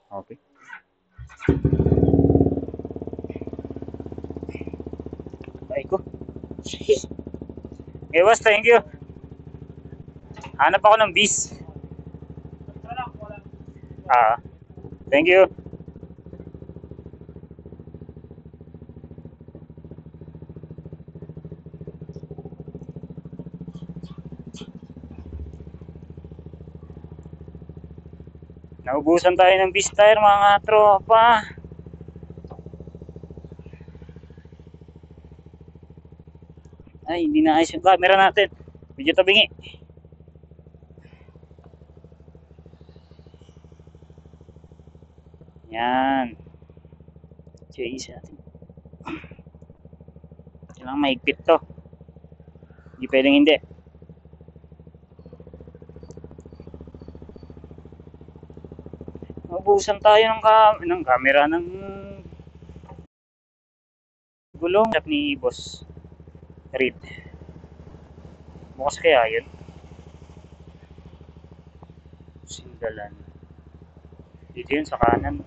Okay. Ay ko. Okay, boss, thank you. Hanap ako ng bis. Ah, thank you. Naubusan tayo ng bis tire, mga tropa. Ay, hindi na ayos yung camera natin. Medyo tabingi. Yan. Chase natin. Kailangan mahigpit to. Hindi pwedeng hindi. Naubusan tayo ng camera ng gulong ni Boss Reed. Bukas kaya yun? Sindalan. Dito yun sa kanan.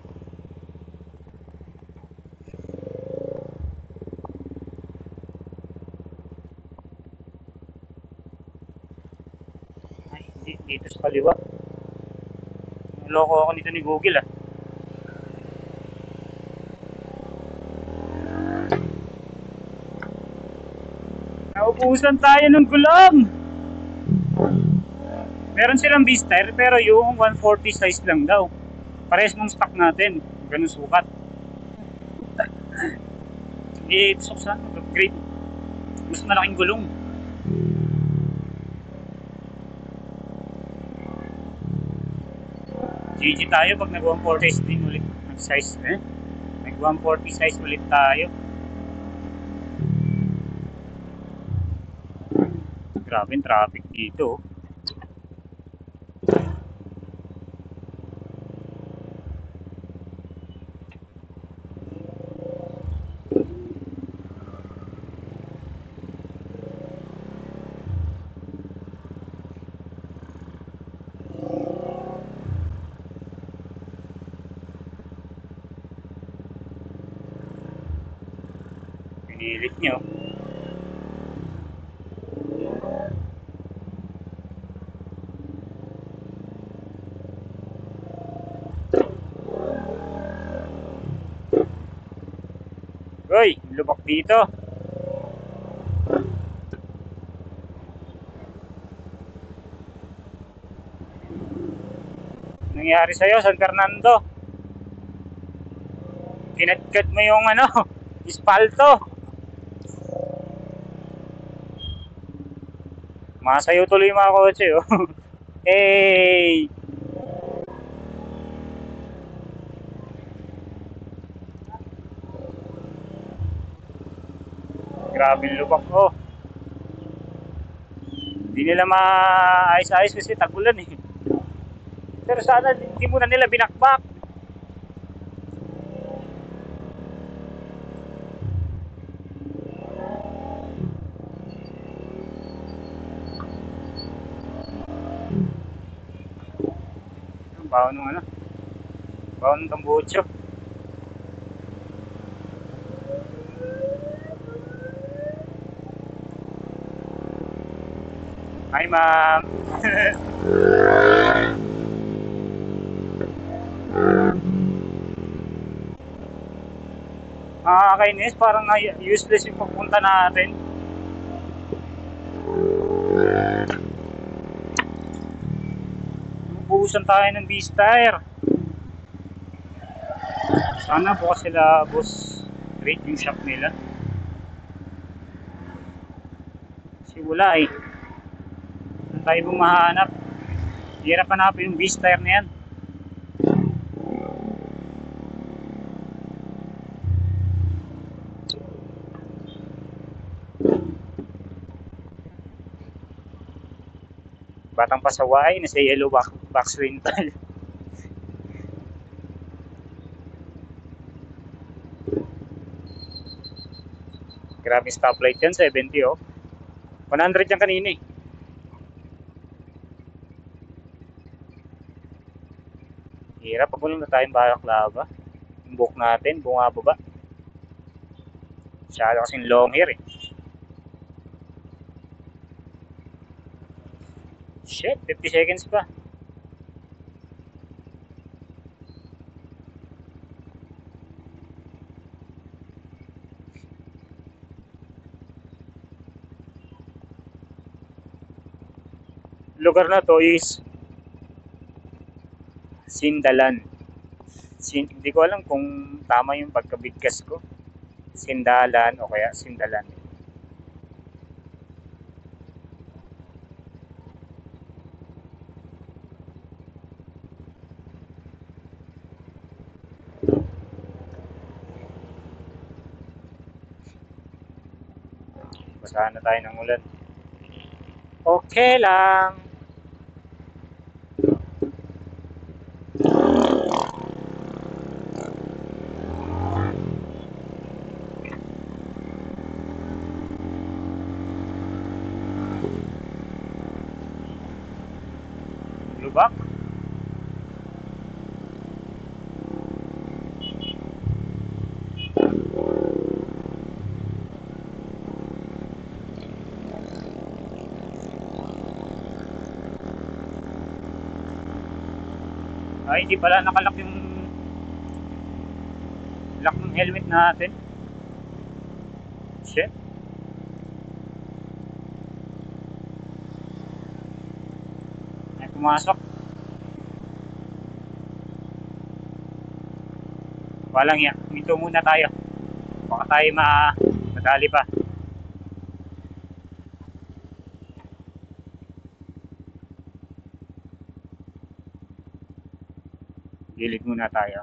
Ay, dito sa kaliwa. Naloko ako nito ni Google ah. Naubusan tayo ng gulong. Meron silang Beaster pero yung 140 size lang daw. Parehas ng stock natin. Ganun sukat. Suksan, upgrade. Mas malaking gulong. GG tayo pag nag-140 size din ulit. Size, nag-140 size ulit tayo. Grabe yung traffic dito. Pinilit nyo. Uy, lubak dito. Nangyari sa'yo, San Fernando? Kinatkat mo yung ispalto. Masayaw tuloy yung mga kotse, oh. Hey! Grabe yung lubak, oh. Hindi nila maayos-ayos kasi tagulan eh. Pero sana hindi muna nila binakbak. Baho nung baho ng tambucho. Hi, ma'am. Kainis, parang useless yung pagpunta natin. Ubusan tayo ng B-Style. Sana bukas sila, boss, rate yung shop nila. Kasi wala eh. Saan tayo bang mahanap? Hirap hanapin yung B-Style na yan. Batang pasaway, nasa yellow box rental. Grabe stoplight yan, 70 oh. 100 yan kanina eh. Hirap Nakabulong na tayong balaklava. Yung buhok natin, bumababa. Masyado kasing long hair eh. Shit, 50 seconds pa. Lugar na to is Sindalan. Hindi ko alam kung tama yung pagkabigkas ko. Sindalan o kaya Sindalan. Basahan na tayo ng ulan. Okay lang. Lubak. Ay, hindi pala nakalock yung lock ng helmet natin. Shit. Ay, pumasok. Walang ya. Minto muna tayo. Baka tayo madali pa. Gilid muna tayo.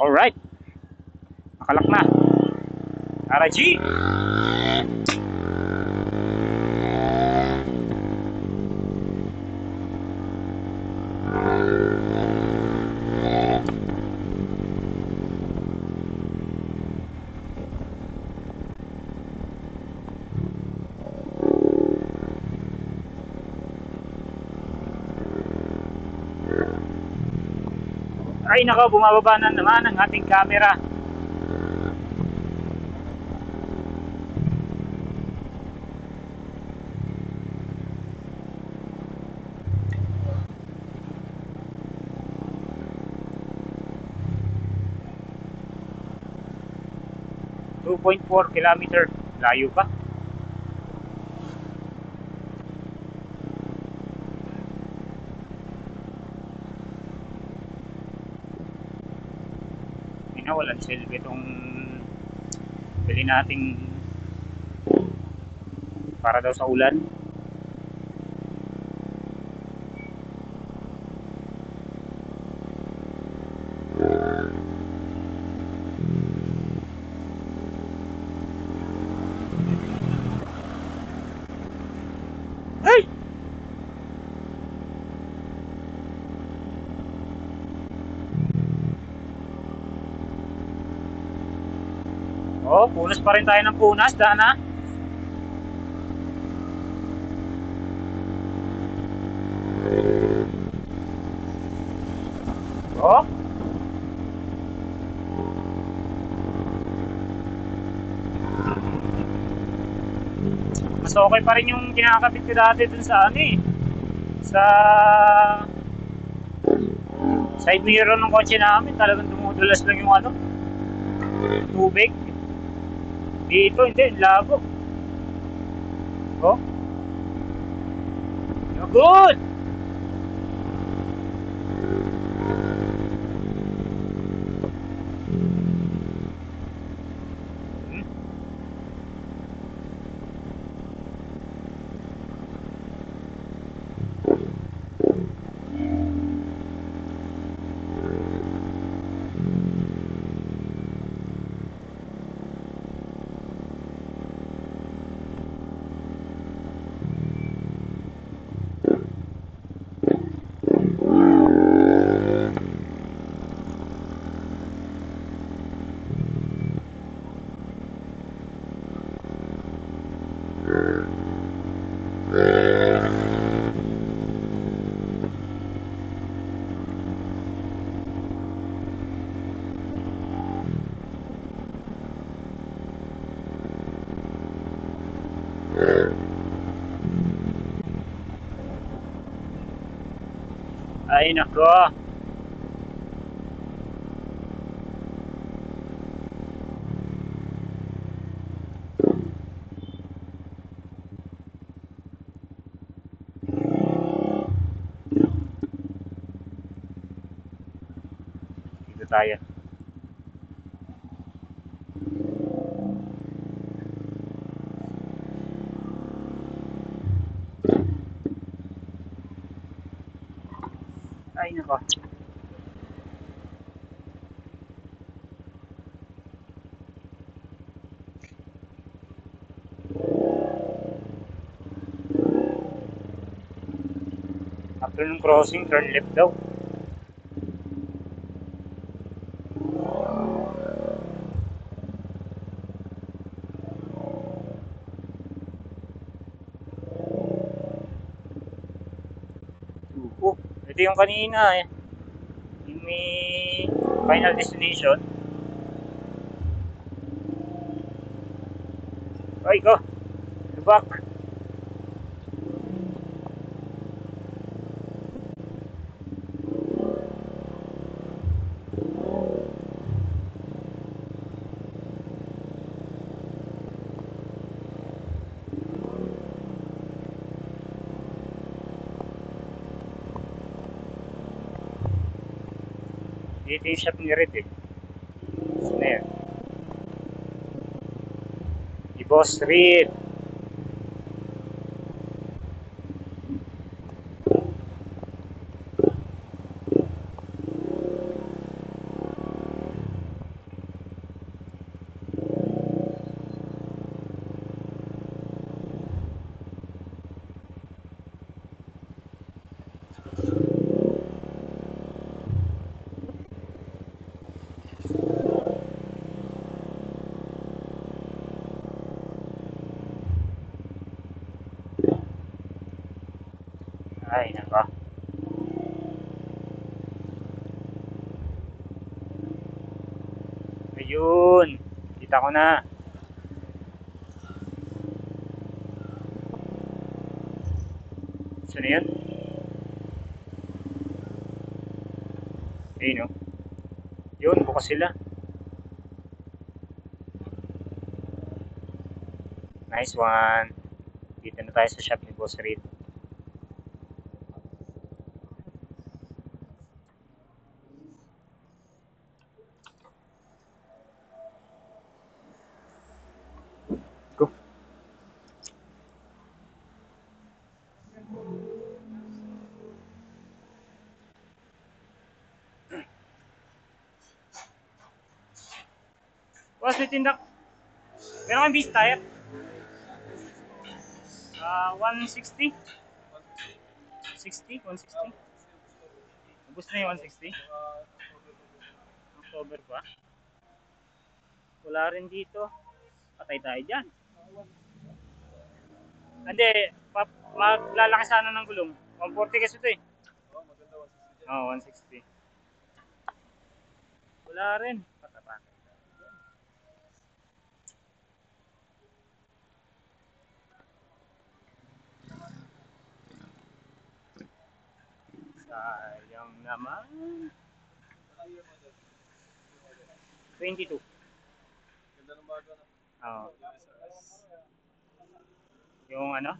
Alright. Nakalak na. RG! Ay nako, bumababa na naman ang ating camera. .4 kilometer. Layo pa. Walang silbi itong bili nating para daw sa ulan. Hey! Oh, punas pa rin tayo ng punas, Dana. Oh. Mas okay pa rin yung kinakabit ko dati dun sa ano eh. Sa side mirror ng kotse namin, talagang dumudulas lang yung ano, tubig. Dito hindi, labo. Oh. You're good. Ay, nako. Dito tayo. Ay, nako. After ng crossing, turn left daw. Oh, ito yung kanina eh. Yung may final destination. Ay, go. Back. Dito yung shop ni Red eh. Saan na yan? Si Boss Red. Ay, nako. Ayun. Kita ko na. Saan na yun? Ayun o. Yun, bukas sila. Nice one. Dito na tayo sa shop ni Boss Red. Go. Boss, may tindak. Meron kang beef type? 160? 60? 160? Ubus na yung 160? October pa? Wala rin dito. Patay tayo dyan. Hindi, maglalaki sana ng gulong. 140 kasi ito eh. Oo, 160. Wala rin. Patapa. Sayang naman. 22. Oo. Yung ano?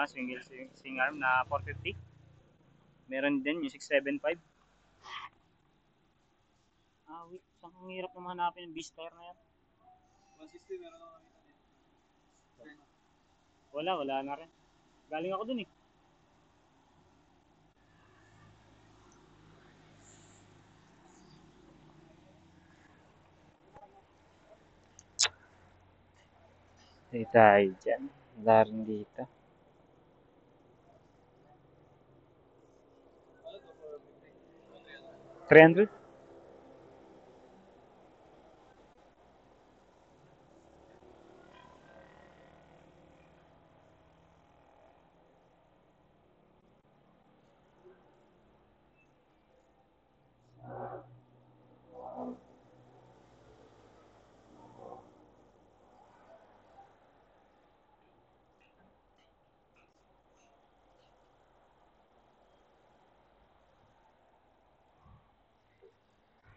Swing arm na 450. Meron din yung 675. Wait. Saan ang hirap naman hanapin yung beast tire na yan? 160 meron ako nakita. Wala na rin. Galing ako dun eh. Hindi tayo dyan. Wala rin dito. $300?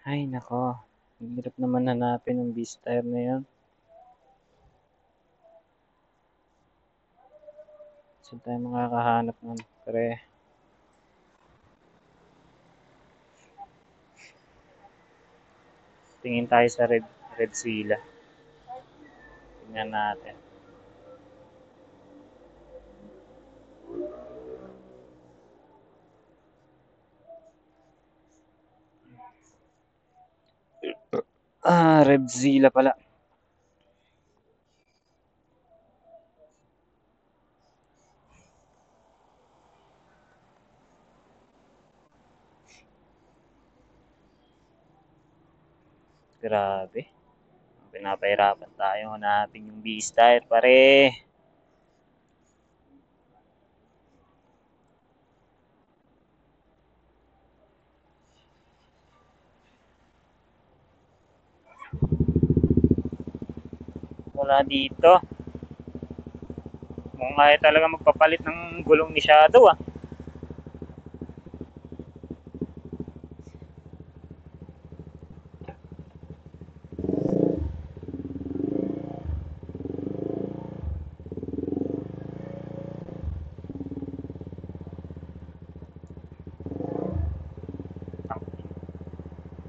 Ay, nako. Ang hirap naman hanapin ang Beastar na yan. Saan tayo makakahanap ng pre? Tingin tayo sa Red Sila. Tingnan natin. Red Zilla pala. Grabe. Pinapahirapan tayo hanapin yung Beastar, pare. Wala dito. Mukhang kaya talaga magpapalit ng gulong ni Shadow, ah.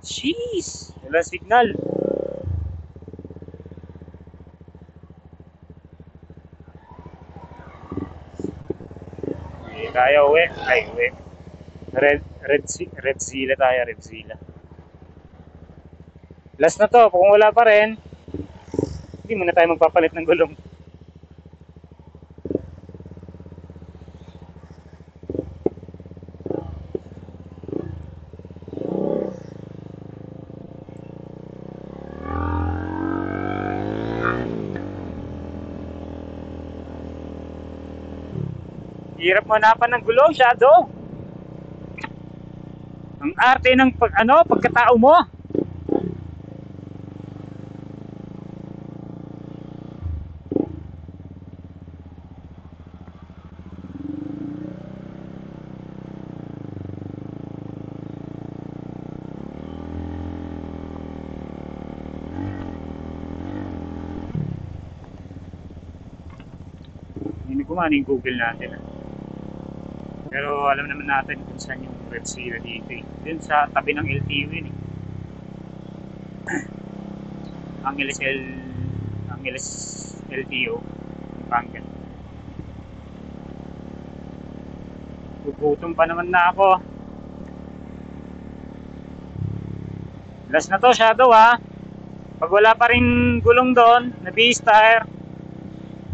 Jeez! Wala signal. Hindi tayo uwi. Ay, uwi. Red Zilla tayo, Red Zilla. Last na to. Kung wala pa rin, hindi muna tayo magpapalit ng gulong. Hirap mo hanapan ng gulong, Shadow. Ang arte ng pagkatao mo. Hindi kumana yung Google natin. Pero alam naman natin kung saan yung Red Sierra dito, eh. Dun sa tabi ng LTO yun, eh. Angeles LTO. Panggan. Gugutom pa naman na ako. Last na to, Shadow, ha. Pag wala pa rin gulong doon na Beastar,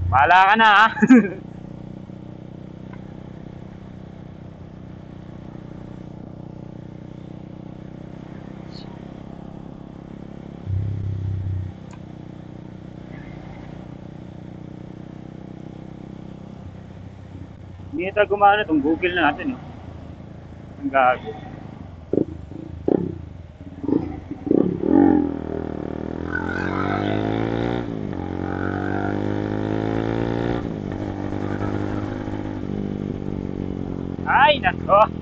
bahala ka na, ha. Hindi ito gumana itong Google natin, eh. Ang gago. Ay, nako.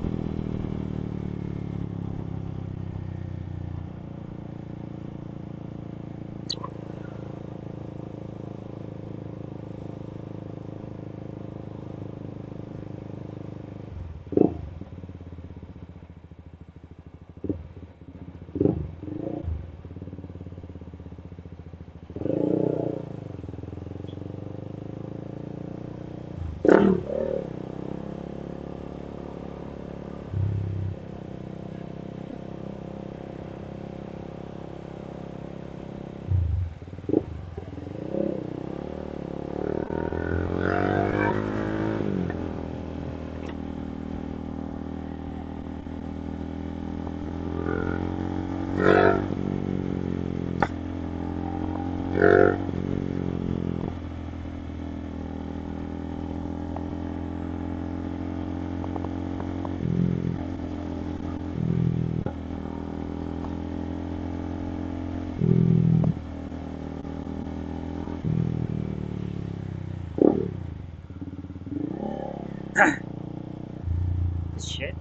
Shit.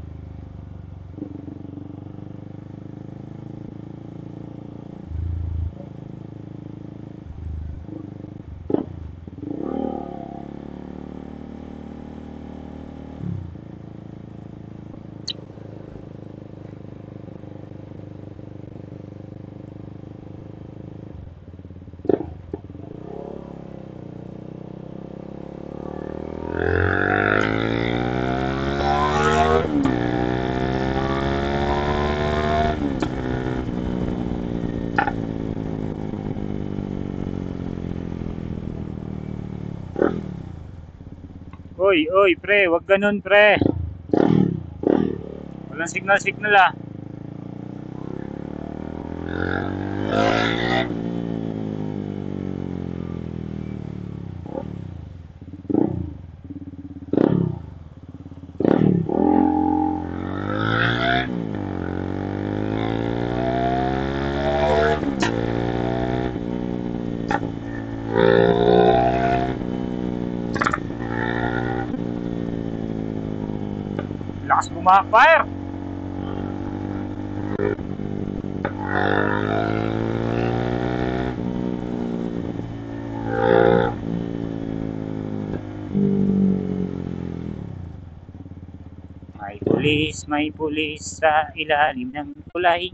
Uy, pre, wag ganun, pre. Walang signal ah. Lakas bumakfire. May pulis sa ilalim ng tulay.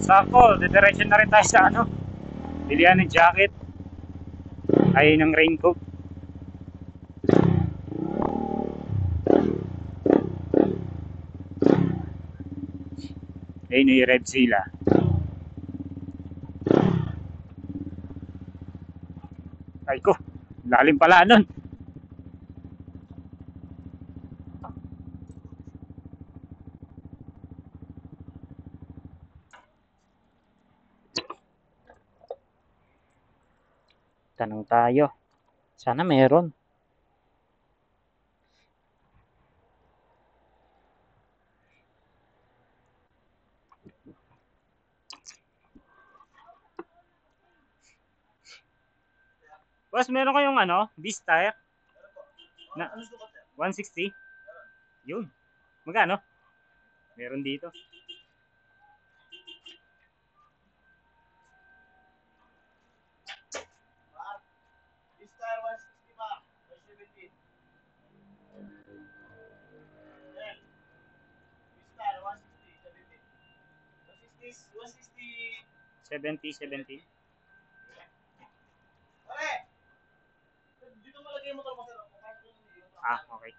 Sakto, didiretso na rin tayo sa ano, bilihan ng jacket ay ng raincoat. Ayun yung red sila. Ay ko, lalim pala nun. Tanong tayo. Sana meron. Boss, meron kayong ano, beast tire? Na 160? Yun. Magkano? Meron dito. Beast tire 160 pa. 170. Beast tire 160, 70. 160. 70. Pare! Dito malagay mo mo, sir. Ah, okay.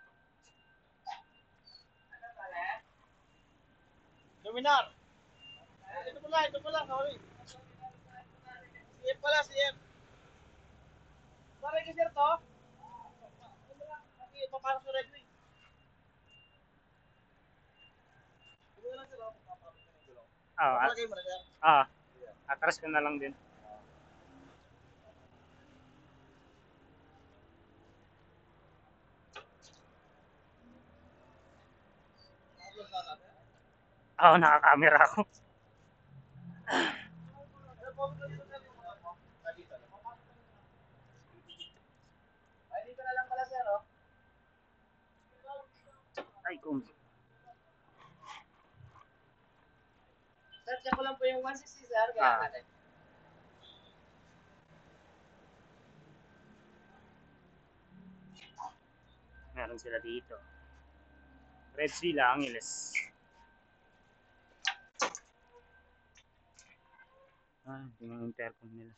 Dominar! Ito pala, kawali. CF pala, CF. Pare ka, sir, to? Papasok sa red wing. Ito na lang, sir. Papalagay mo na, sir. Atras ko na lang din. Nakakamera ako. Ay, dito na lang pala, sir, oh. Ay, kung... Sir, check ko lang po yung 160, sir. Kaya natin. Meron sila dito. Red sila, Angeles. Ito yung intercom nila.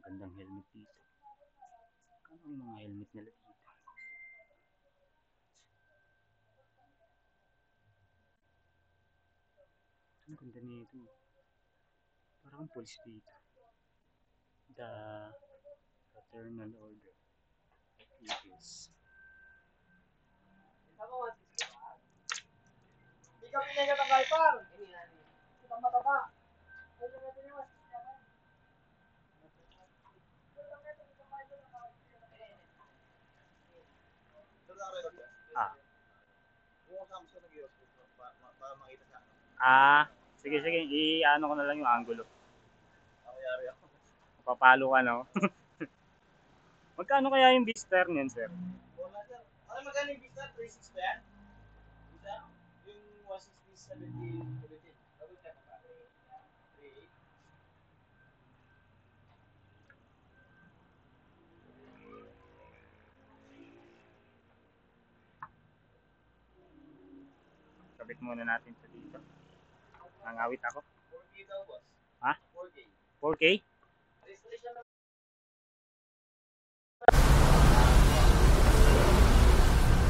Gandang helmet dito. Ano yung mga helmet nila dito? Ang ganda nito. Parang police dito. The Fraternal Order. Eagles. Hindi ka pinagkat ang Viper. Ito ang mataba. Sige. I-ano ko na lang yung angulo. Papalo ka, no? Magkano kaya yung Vista niyan, sir? Wala sir. Ano magkano yung visa? 360 ba yan? Visa? Yung 160, 70, 70. Double check pa. 3. Kabit muna natin sa dito. Nangawit ako. 4K daw boss. Ha? 4K. 4K? Registration na.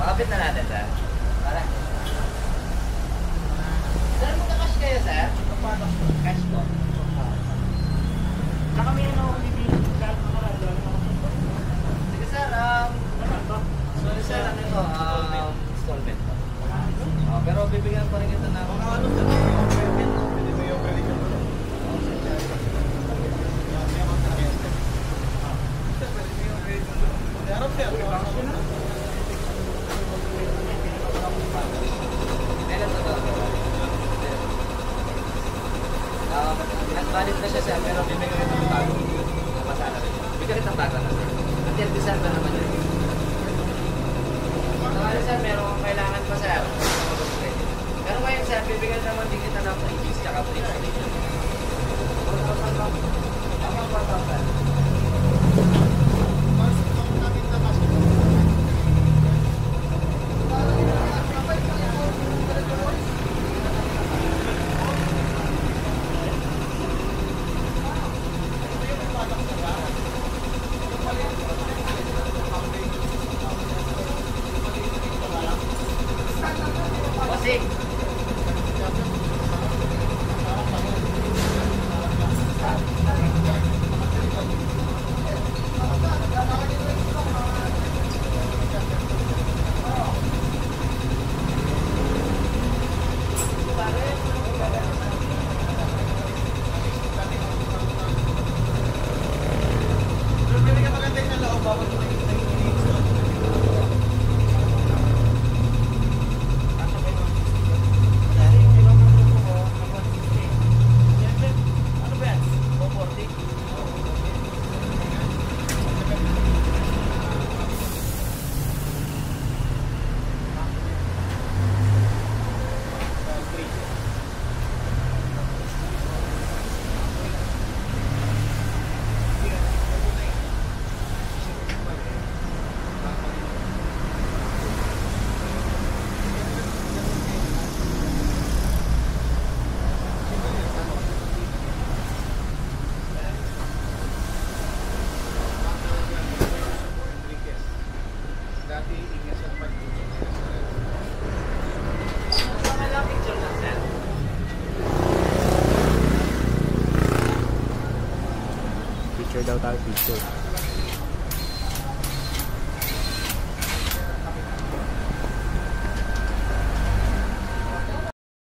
Makapit na natin, sir. Tara. Sir, magka-cash kayo, sir? Paano? Cash po. Saka may ano, bibigyan sa mga Sige, sir. Sorry, sir. Ano ito? Installment po. Pero bibigyan pa rin kita na Mga ano sir? Yung credit. Pwede mo yung credit mo. Harap sir. Meron to. Nag-valid na siya, sir. Pero bibigyan kita ng bago. Napasala rin. Bibigyan kita ng bago na, sir. Until December naman yun. Saka sir, meron kailangan pa, sir. Pero ngayon, sir, bibigyan naman din kita ng freebies tsaka free installation. Tama ba, sir? Bossing! Pwede ka maganda yung loob bawat mo i-install. Ano ba yan? 440? Dati ingat sa Mga lang picture lang, sir. Picture daw tayo, picture.